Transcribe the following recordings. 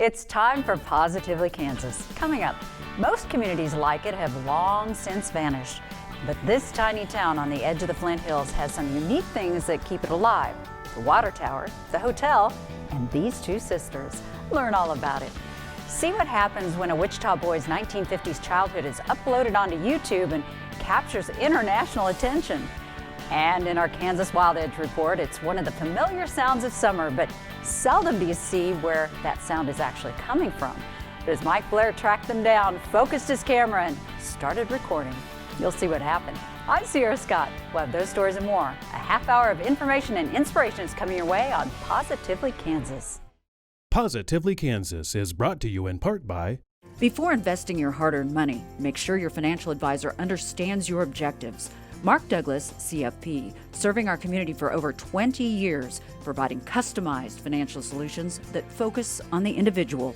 It's time for Positively Kansas. Coming up, most communities like it have long since vanished. But this tiny town on the edge of the Flint Hills has some unique things that keep it alive. The water tower, the hotel, and these two sisters. Learn all about it. See what happens when a Wichita boy's 1950s childhood is uploaded onto YouTube and captures international attention. And in our Kansas Wild Edge report, it's one of the familiar sounds of summer, but seldom do you see where that sound is actually coming from. But as Mike Blair tracked them down, focused his camera, and started recording, you'll see what happened. I'm Sierra Scott. We'll have those stories and more. A half hour of information and inspiration is coming your way on Positively Kansas. Positively Kansas is brought to you in part by... Before investing your hard-earned money, make sure your financial advisor understands your objectives. Mark Douglas, CFP, serving our community for over 20 years, providing customized financial solutions that focus on the individual.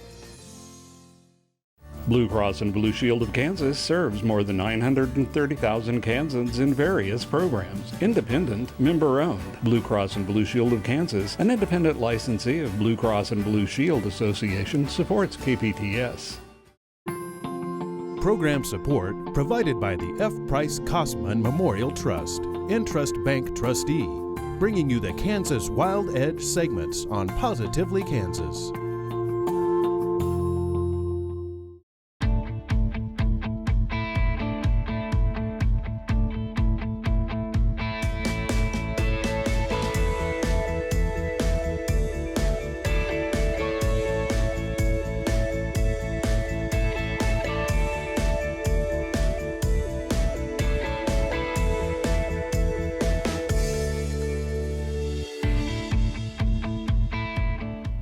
Blue Cross and Blue Shield of Kansas serves more than 930,000 Kansans in various programs. Independent, member-owned. Blue Cross and Blue Shield of Kansas, an independent licensee of Blue Cross and Blue Shield Association, supports KPTS. Program support provided by the F. Price Kosman Memorial Trust, Entrust Bank trustee, bringing you the Kansas Wild Edge segments on Positively Kansas.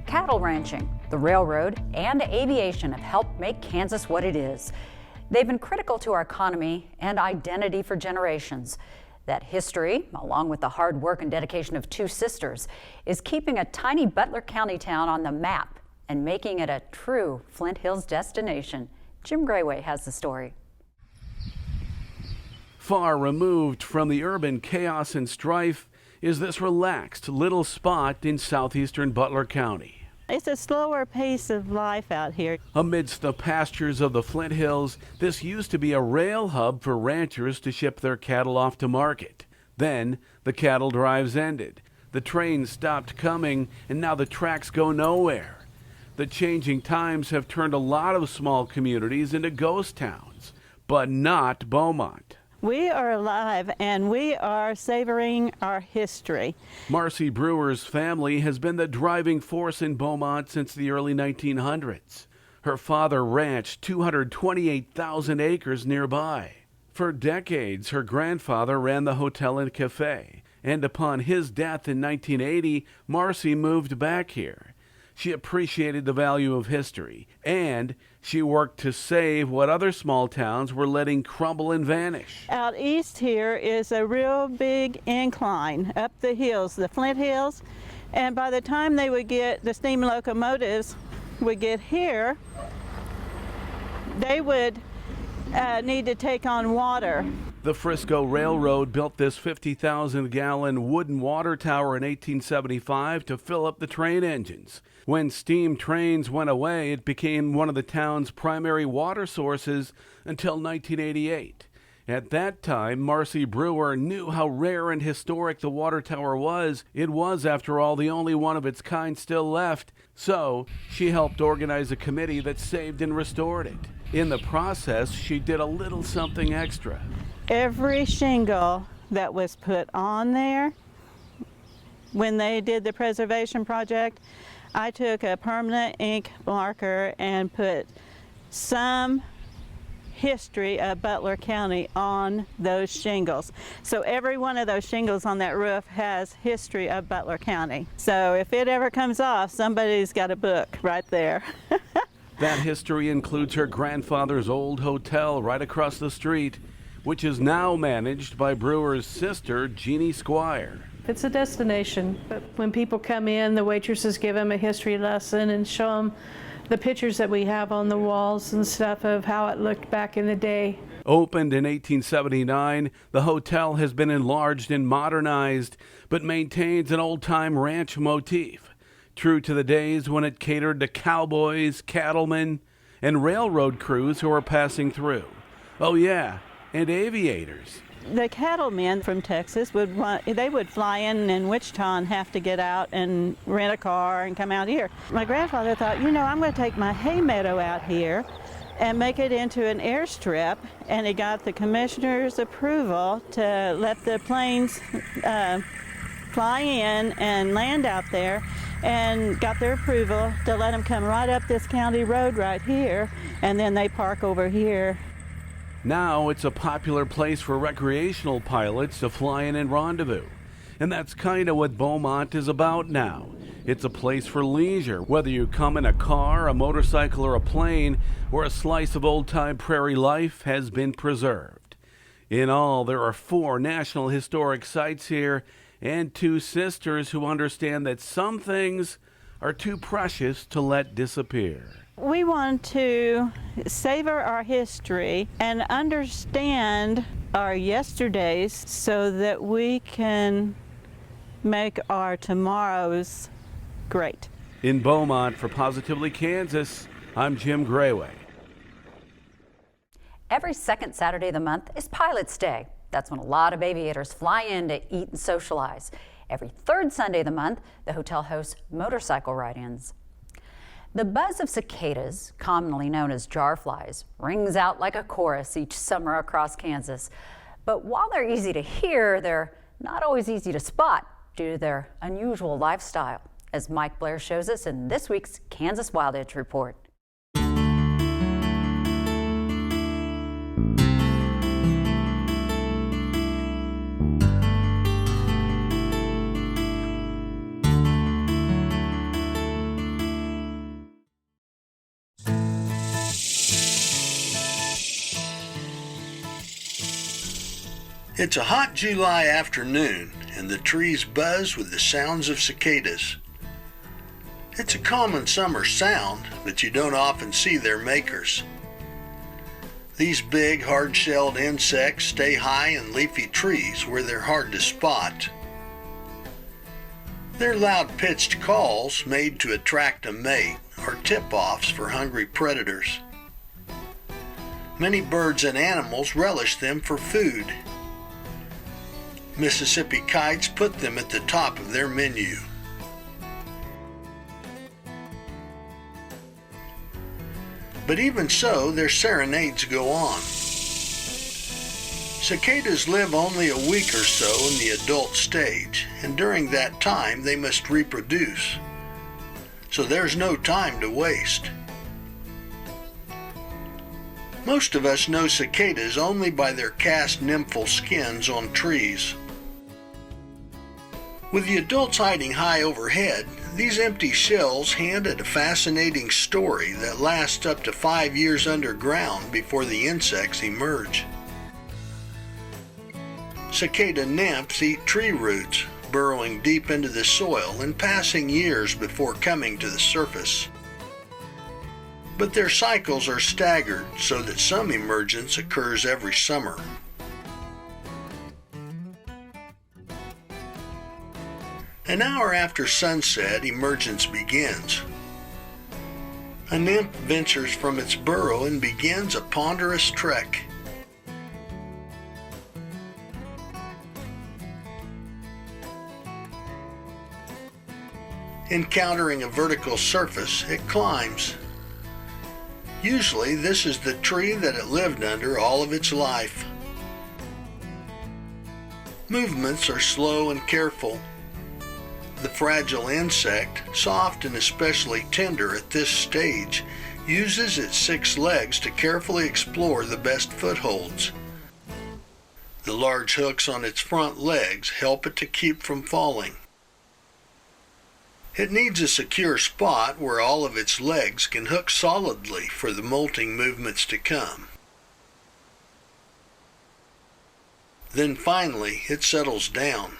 Cattle ranching, the railroad, and aviation have helped make Kansas what it is. They've been critical to our economy and identity for generations. That history, along with the hard work and dedication of two sisters, is keeping a tiny Butler County town on the map and making it a true Flint Hills destination. Jim Grayway has the story. Far removed from the urban chaos and strife is this relaxed little spot in southeastern Butler County. It's a slower pace of life out here. Amidst the pastures of the Flint Hills, this used to be a rail hub for ranchers to ship their cattle off to market. Then the cattle drives ended. The trains stopped coming, and now the tracks go nowhere. The changing times have turned a lot of small communities into ghost towns, but not Beaumont. We are alive and we are savoring our history. Marcy Brewer's family has been the driving force in Beaumont since the early 1900s. Her father ranched 228,000 acres nearby. For decades, her grandfather ran the hotel and cafe, and upon his death in 1980, Marcy moved back here. She appreciated the value of history, and she worked to save what other small towns were letting crumble and vanish. Out east here is a real big incline up the hills, the Flint Hills, and by the time they would get, the steam locomotives would get here, they would need to take on water. The Frisco Railroad built this 50,000-gallon wooden water tower in 1875 to fill up the train engines. When steam trains went away, it became one of the town's primary water sources until 1988. At that time, Marcy Brewer knew how rare and historic the water tower was. It was, after all, the only one of its kind still left. So she helped organize a committee that saved and restored it. In the process, she did a little something extra. Every shingle that was put on there, when they did the preservation project, I took a permanent ink marker and put some history of Butler County on those shingles. So every one of those shingles on that roof has history of Butler County. So if it ever comes off, somebody's got a book right there. That history includes her grandfather's old hotel right across the street, which is now managed by Brewer's sister, Jeannie Squire. It's a destination, but when people come in, the waitresses give them a history lesson and show them the pictures that we have on the walls and stuff of how it looked back in the day. Opened in 1879, the hotel has been enlarged and modernized, but maintains an old-time ranch motif. true to the days when it catered to cowboys, cattlemen, and railroad crews who were passing through. Oh yeah, and aviators. The cattlemen from Texas would fly in Wichita and have to get out and rent a car and come out here. My grandfather thought, I'm going to take my hay meadow out here and make it into an airstrip, and he got the commissioner's approval to let the planes fly in and land out there, and got their approval to let them come right up this county road right here, and then they park over here. Now it's a popular place for recreational pilots to fly in and rendezvous. And that's kind of what Beaumont is about now. It's a place for leisure, whether you come in a car, a motorcycle, or a plane, where a slice of old-time prairie life has been preserved. In all, there are 4 National Historic Sites here, and 2 sisters who understand that some things are too precious to let disappear. We want to savor our history and understand our yesterdays so that we can make our tomorrows great. In Beaumont, for Positively Kansas, I'm Jim Grayway. Every second Saturday of the month is Pilots Day. That's when a lot of aviators fly in to eat and socialize. Every third Sunday of the month, the hotel hosts motorcycle ride-ins. The buzz of cicadas, commonly known as jarflies, rings out like a chorus each summer across Kansas. But while they're easy to hear, they're not always easy to spot due to their unusual lifestyle, as Mike Blair shows us in this week's Kansas Wild Edge Report. It's a hot July afternoon, and the trees buzz with the sounds of cicadas. It's a common summer sound, but you don't often see their makers. These big, hard-shelled insects stay high in leafy trees where they're hard to spot. Their loud-pitched calls, made to attract a mate, are tip-offs for hungry predators. Many birds and animals relish them for food. Mississippi kites put them at the top of their menu. But even so, their serenades go on. Cicadas live only a week or so in the adult stage, and during that time they must reproduce. So there's no time to waste. Most of us know cicadas only by their cast nymphal skins on trees. With the adults hiding high overhead, these empty shells hint at a fascinating story that lasts up to 5 years underground before the insects emerge. Cicada nymphs eat tree roots, burrowing deep into the soil and passing years before coming to the surface. But their cycles are staggered so that some emergence occurs every summer. An hour after sunset, emergence begins. A nymph ventures from its burrow and begins a ponderous trek. Encountering a vertical surface, it climbs. Usually, this is the tree that it lived under all of its life. Movements are slow and careful. The fragile insect, soft and especially tender at this stage, uses its 6 legs to carefully explore the best footholds. The large hooks on its front legs help it to keep from falling. It needs a secure spot where all of its legs can hook solidly for the molting movements to come. Then finally, it settles down.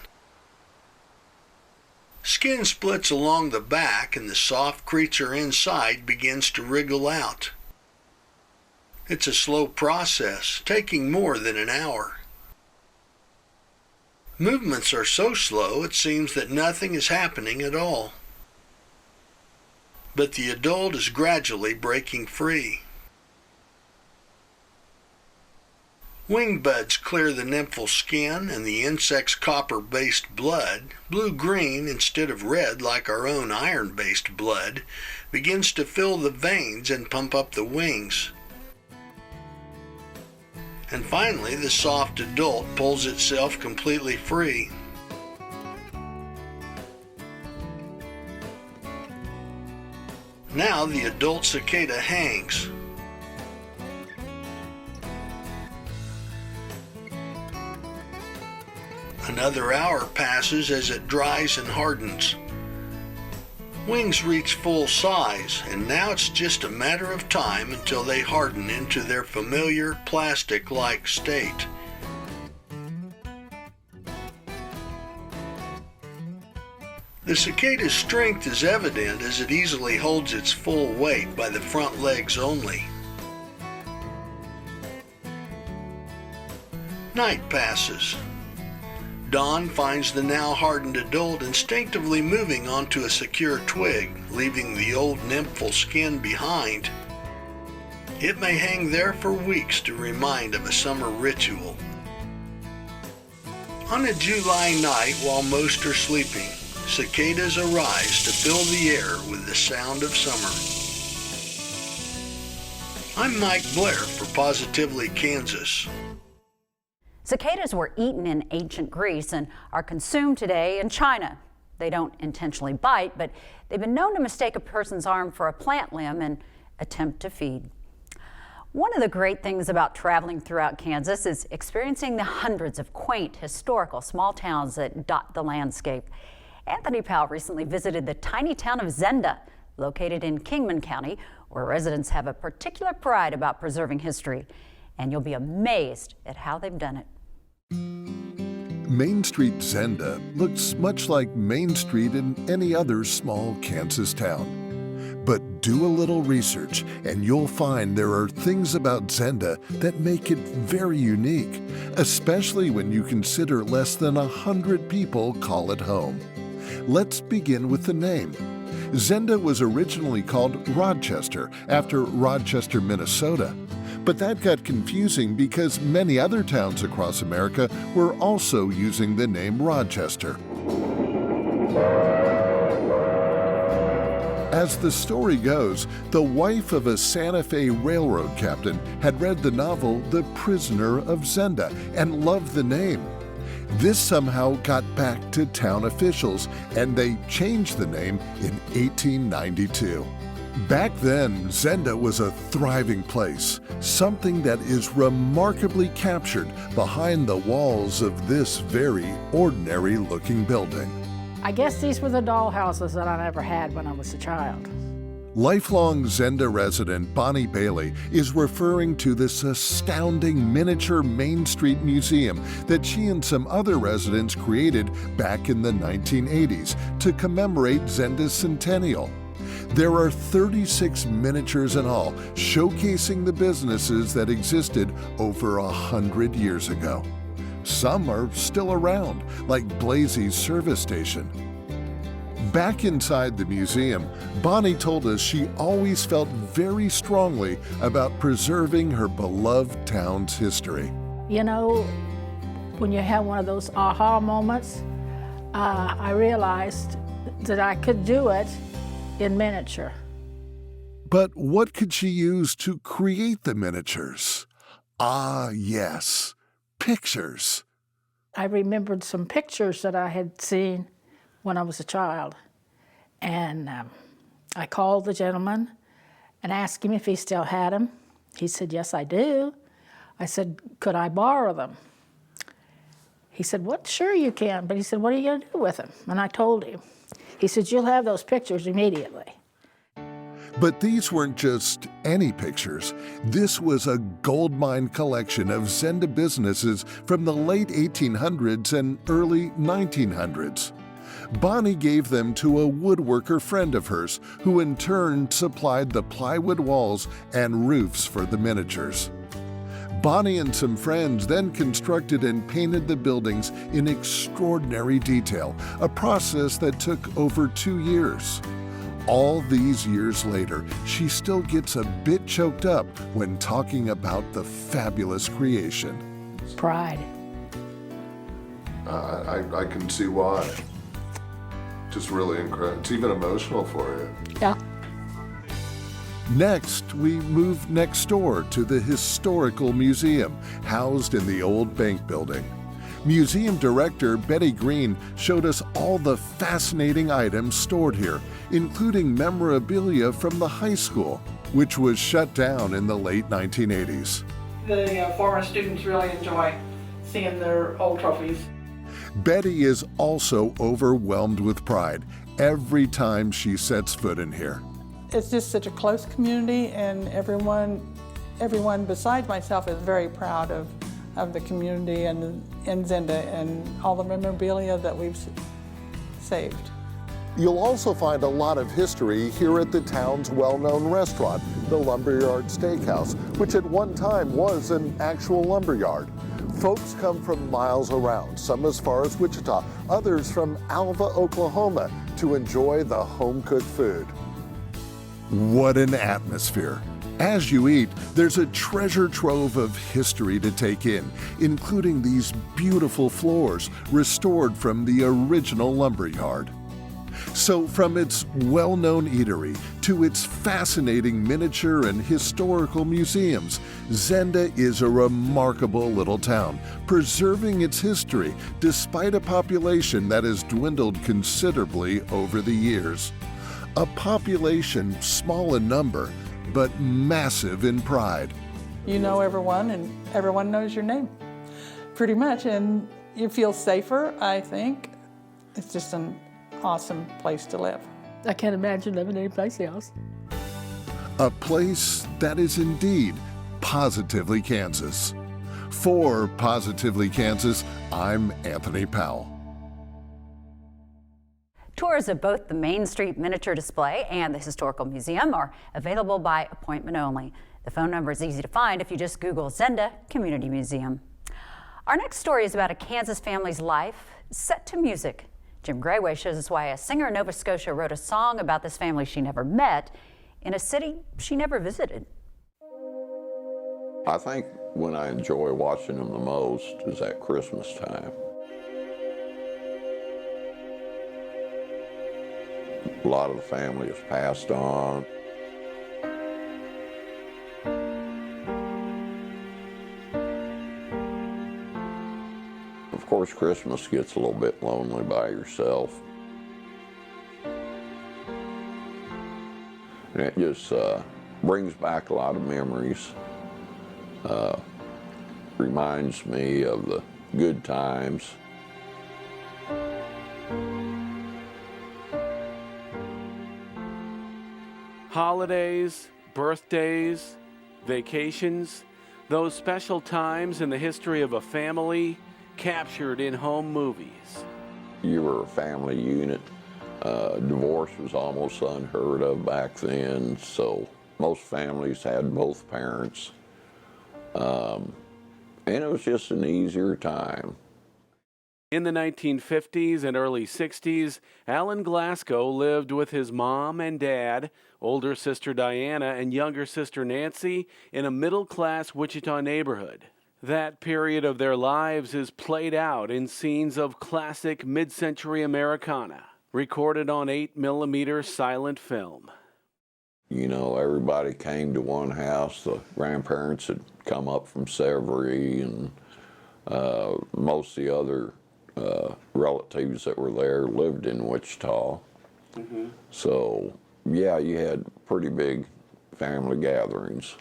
Skin splits along the back and the soft creature inside begins to wriggle out. It's a slow process, taking more than an hour. Movements are so slow it seems that nothing is happening at all. but the adult is gradually breaking free. Wing buds clear the nymphal skin and the insect's copper-based blood, blue-green instead of red like our own iron-based blood, begins to fill the veins and pump up the wings. And finally, the soft adult pulls itself completely free. Now the adult cicada hangs. Another hour passes as it dries and hardens. Wings reach full size, and now it's just a matter of time until they harden into their familiar plastic-like state. The cicada's strength is evident as it easily holds its full weight by the front legs only. Night passes. Dawn finds the now hardened adult instinctively moving onto a secure twig, leaving the old nymphal skin behind. It may hang there for weeks to remind of a summer ritual. On a July night while most are sleeping, cicadas arise to fill the air with the sound of summer. I'm Mike Blair for Positively Kansas. Cicadas were eaten in ancient Greece and are consumed today in China. They don't intentionally bite, but they've been known to mistake a person's arm for a plant limb and attempt to feed. One of the great things about traveling throughout Kansas is experiencing the hundreds of quaint, historical small towns that dot the landscape. Anthony Powell recently visited the tiny town of Zenda, located in Kingman County, where residents have a particular pride about preserving history. And you'll be amazed at how they've done it. Main Street Zenda looks much like Main Street in any other small Kansas town. But do a little research and you'll find there are things about Zenda that make it very unique, especially when you consider less than 100 people call it home. Let's begin with the name. Zenda was originally called Rochester after Rochester, Minnesota. But that got confusing because many other towns across America were also using the name Rochester. As the story goes, the wife of a Santa Fe railroad captain had read the novel The Prisoner of Zenda and loved the name. This somehow got back to town officials, and they changed the name in 1892. Back then, Zenda was a thriving place, something that is remarkably captured behind the walls of this very ordinary-looking building. I guess these were the dollhouses that I never had when I was a child. Lifelong Zenda resident Bonnie Bailey is referring to this astounding miniature Main Street museum that she and some other residents created back in the 1980s to commemorate Zenda's centennial. There are 36 miniatures in all, showcasing the businesses that existed over 100 years ago. Some are still around, like Blazy's service station. Back inside the museum, Bonnie told us she always felt very strongly about preserving her beloved town's history. You know, when you have one of those aha moments, I realized that I could do it in miniature. But what could she use to create the miniatures? Ah, yes, pictures. I remembered some pictures that I had seen when I was a child. And I called the gentleman and asked him if he still had them. He said, yes, I do. I said, could I borrow them? He said, well, sure you can. But he said, what are you going to do with them? And I told him. He said, you'll have those pictures immediately. But these weren't just any pictures. This was a goldmine collection of Zenda businesses from the late 1800s and early 1900s. Bonnie gave them to a woodworker friend of hers, who in turn supplied the plywood walls and roofs for the miniatures. Bonnie and some friends then constructed and painted the buildings in extraordinary detail, a process that took over 2 years. All these years later, she still gets a bit choked up when talking about the fabulous creation. Pride. I can see why. Just really incredible. It's even emotional for you. Yeah. Next, we move next door to the Historical Museum, housed in the old bank building. Museum Director Betty Green showed us all the fascinating items stored here, including memorabilia from the high school, which was shut down in the late 1980s. The former students really enjoy seeing their old trophies. Betty is also overwhelmed with pride every time she sets foot in here. It's just such a close community, and everyone besides myself is very proud of the community and Zenda and all the memorabilia that we've saved. You'll also find a lot of history here at the town's well-known restaurant, the Lumberyard Steakhouse, which at one time was an actual lumberyard. Folks come from miles around, some as far as Wichita, others from Alva, Oklahoma, to enjoy the home-cooked food. What an atmosphere. As you eat, there's a treasure trove of history to take in, including these beautiful floors restored from the original lumberyard. So from its well-known eatery to its fascinating miniature and historical museums, Zenda is a remarkable little town, preserving its history despite a population that has dwindled considerably over the years. A population small in number, but massive in pride. You know everyone, and everyone knows your name, pretty much, and you feel safer, I think. It's just an awesome place to live. I can't imagine living anyplace else. A place that is indeed positively Kansas. For Positively Kansas, I'm Anthony Powell. Tours of both the Main Street Miniature Display and the Historical Museum are available by appointment only. The phone number is easy to find if you just Google Zenda Community Museum. Our next story is about a Kansas family's life set to music. Jim Grayway shows us why a singer in Nova Scotia wrote a song about this family she never met in a city she never visited. I think when I enjoy watching them the most is at Christmas time. A lot of the family has passed on. Of course, Christmas gets a little bit lonely by yourself. And it just brings back a lot of memories. Reminds me of the good times. Holidays, birthdays, vacations, those special times in the history of a family captured in home movies. You were a family unit. Divorce was almost unheard of back then, so most families had both parents. And it was just an easier time. In the 1950s and early 60s, Alan Glasgow lived with his mom and dad, older sister Diana, and younger sister Nancy in a middle-class Wichita neighborhood. That period of their lives is played out in scenes of classic mid-century Americana, recorded on 8mm silent film. You know, everybody came to one house. The grandparents had come up from Severy, and most of the other relatives that were there lived in Wichita. Mm-hmm. So, yeah, you had pretty big family gatherings.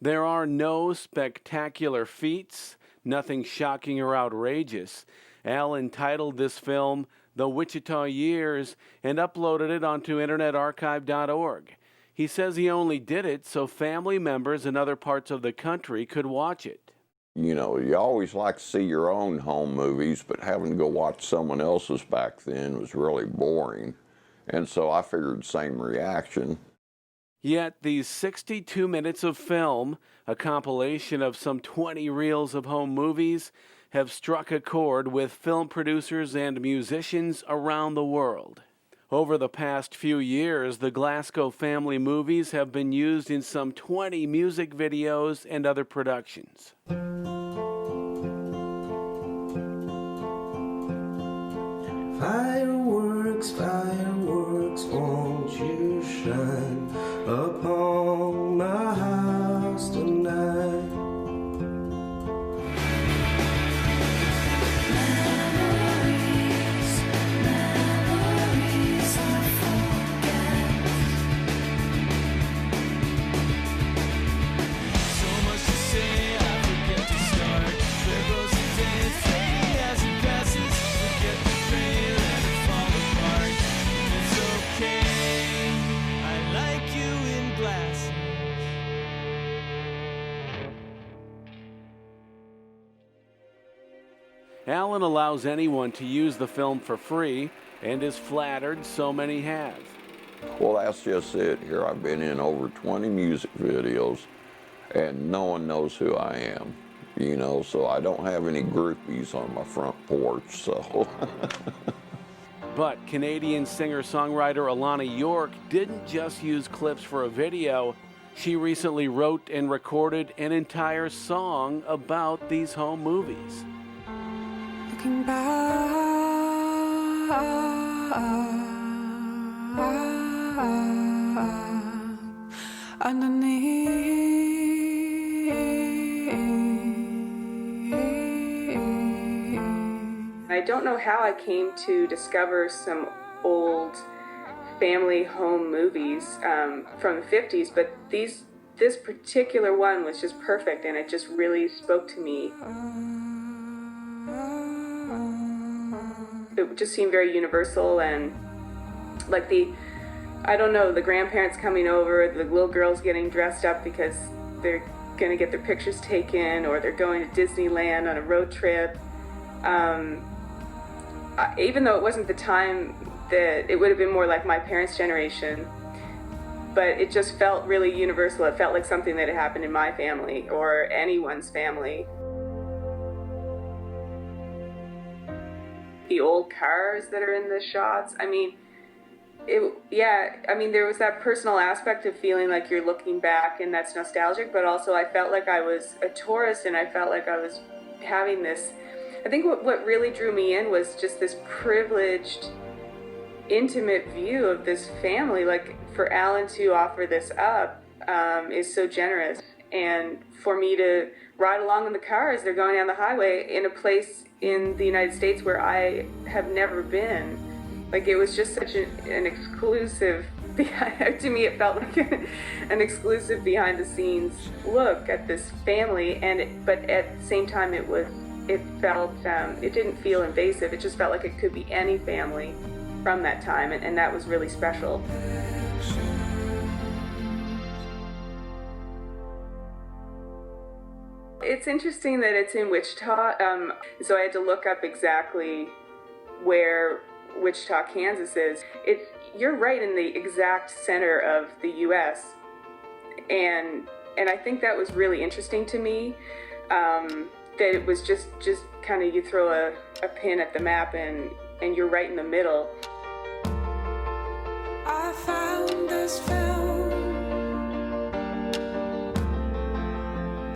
There are no spectacular feats, nothing shocking or outrageous. Al entitled this film The Wichita Years and uploaded it onto internetarchive.org. He says he only did it so family members in other parts of the country could watch it. You know, you always like to see your own home movies, but having to go watch someone else's back then was really boring. And so I figured the same reaction. Yet these 62 minutes of film, a compilation of some 20 reels of home movies, have struck a chord with film producers and musicians around the world. Over the past few years, the Glasgow family movies have been used in some 20 music videos and other productions. Fireworks, fireworks, won't you shine upon my house tonight? Alan allows anyone to use the film for free and is flattered so many have. Well, that's just it. Here I've been in over 20 music videos and no one knows who I am, you know, so I don't have any groupies on my front porch, so. But Canadian singer-songwriter Alanna York didn't just use clips for a video. She recently wrote and recorded an entire song about these home movies. Looking back underneath, I don't know how I came to discover some old family home movies from the 50s, but this particular one was just perfect, and it just really spoke to me. It just seemed very universal, and like the grandparents coming over, the little girls getting dressed up because they're going to get their pictures taken, or they're going to Disneyland on a road trip. Even though it wasn't the time that it would have been more like my parents' generation, but it just felt really universal. It felt like something that had happened in my family or anyone's family. The old cars that are in the shots, there was that personal aspect of feeling like you're looking back and that's nostalgic, but also I felt like I was a tourist and I felt like I was having this, I think what really drew me in was just this privileged, intimate view of this family. Like for Alan to offer this up is so generous, and for me to ride along in the car as they're going down the highway in a place in the United States where I have never been. Like it was just such an exclusive, to me it felt like an exclusive behind the scenes look at this family, but at the same time it didn't feel invasive. It just felt like it could be any family from that time, and that was really special. It's interesting that it's in Wichita, so I had to look up exactly where Wichita, Kansas is. You're right in the exact center of the U.S., and I think that was really interesting to me, that it was just kind of you throw a pin at the map and you're right in the middle. I found this film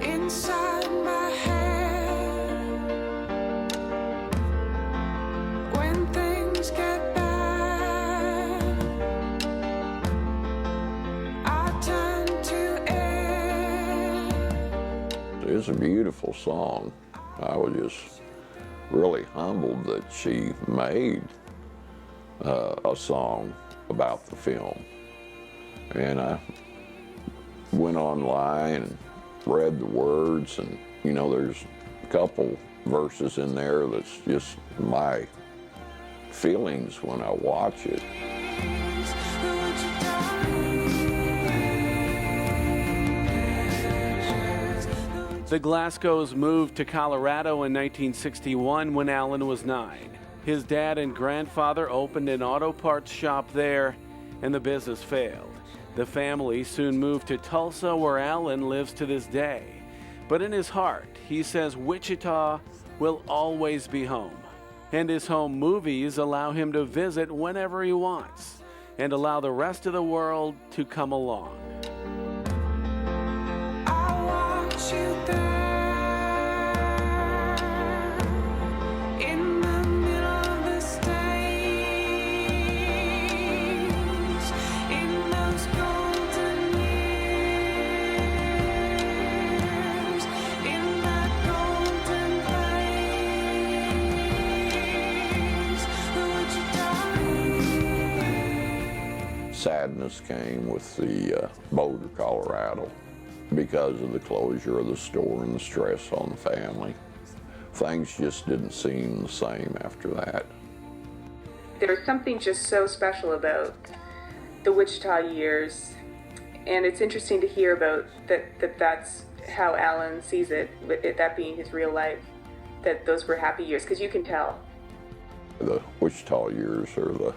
inside my head. When things get bad, I turn to it. It's a beautiful song. I was just really humbled that she made a song about the film. And I went online and read the words, and you know, there's a couple verses in there that's just my feelings when I watch it. The Glasgows moved to Colorado in 1961 when Alan was 9. His dad and grandfather opened an auto parts shop there, and the business failed. The family soon moved to Tulsa, where Alan lives to this day. But in his heart, he says Wichita will always be home. And his home movies allow him to visit whenever he wants and allow the rest of the world to come along. I want you there in the middle of the stage, in those golden years, in that golden place, the Wichita Years. Sadness came with the Boulder, Colorado, because of the closure of the store and the stress on the family. Things just didn't seem the same after that. There's something just so special about the Wichita Years, and it's interesting to hear about that's how Alan sees it, with it, that being his real life, that those were happy years, because you can tell. The Wichita years are the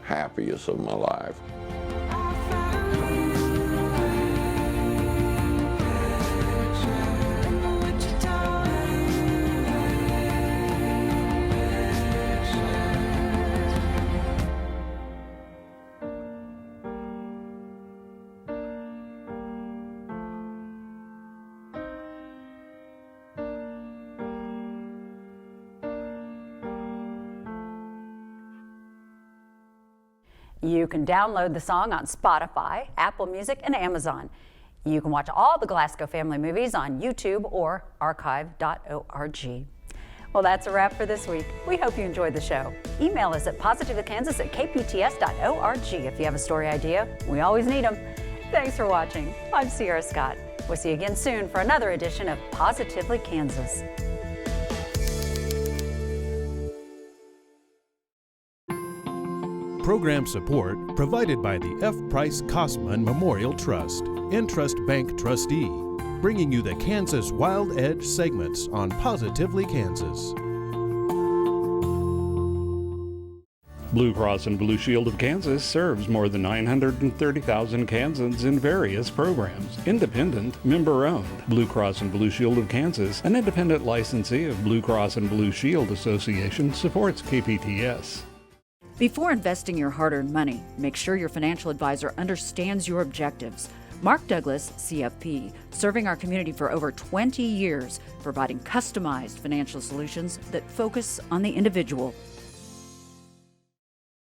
happiest of my life. You can download the song on Spotify, Apple Music, and Amazon. You can watch all the Glasgow family movies on YouTube or archive.org. Well, that's a wrap for this week. We hope you enjoyed the show. Email us at positivelykansas@kpts.org if you have a story idea. We always need them. Thanks for watching. I'm Sierra Scott. We'll see you again soon for another edition of Positively Kansas. Program support provided by the F. Price Kosman Memorial Trust, Entrust Bank trustee, bringing you the Kansas Wild Edge segments on Positively Kansas. Blue Cross and Blue Shield of Kansas serves more than 930,000 Kansans in various programs. Independent, member-owned. Blue Cross and Blue Shield of Kansas, an independent licensee of Blue Cross and Blue Shield Association, supports KPTS. Before investing your hard-earned money, make sure your financial advisor understands your objectives. Mark Douglas, CFP, serving our community for over 20 years, providing customized financial solutions that focus on the individual.